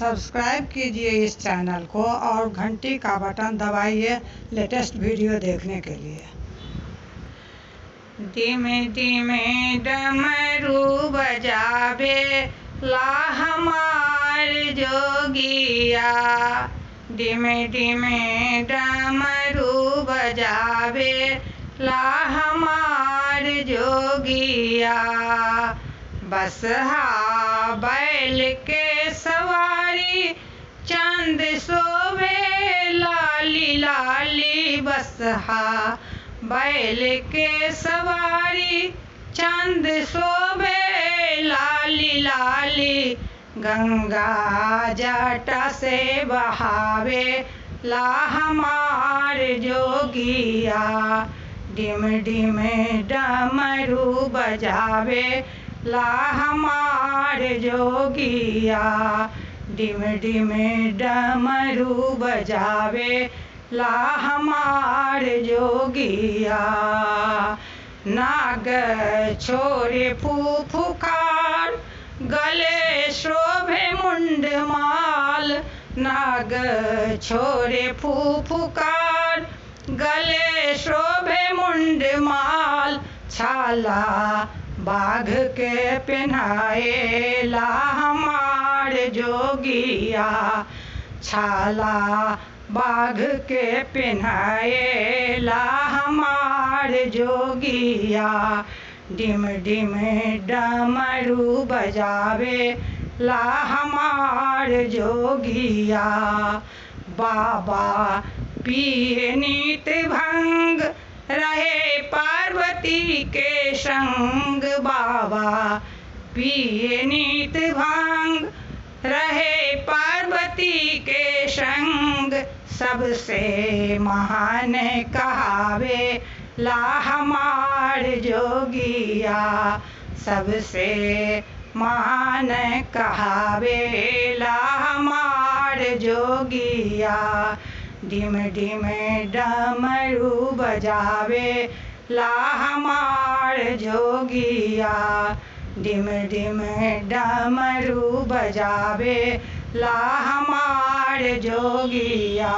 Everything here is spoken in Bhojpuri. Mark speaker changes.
Speaker 1: सब्सक्राइब कीजिए इस चैनल को और घंटी का बटन दबाइए लेटेस्ट वीडियो देखने के लिए।
Speaker 2: धीमे धीमे डमरू बजावे ला हमार जोगिया। धीमे धीमे डमरू बजावे ला हमार जोगिया। बसहा बैल के सवारी चांद सोवे लाली लाली। बसहा बैल के सवारी चांद सोवे लाली लाली। गंगा जटा से बहावे ला हमार जोगिया। डिम डिम डमरू बजावे ला हमार जोगिया। डिम डिम डमरू बजावे ला हमार जोगिया। नाग छोरे फूफुकार गले शोभे मुंड माल। नाग छोरे फूफुकार गले शोभे मुंड माल। छाला बाघ के पहनाए ला हमार जोगिया। छाला बाघ के पहनाए ला हमार जोगिया। डिम डिम डमरू बजावे ला हमार जोगिया। बाबा पिए नीत भंग रहे पार्वती के संग। बाबा पिए नीत भंग रहे पार्वती के संग। सबसे महान कहावे ला हमार जोगिया। सबसे महान कहावे ला हमार जोगिया। डिम डिम डमरू बजावे ला हमार जोगिया। डिम डिम डमरू बजावे ला हमार जोगिया।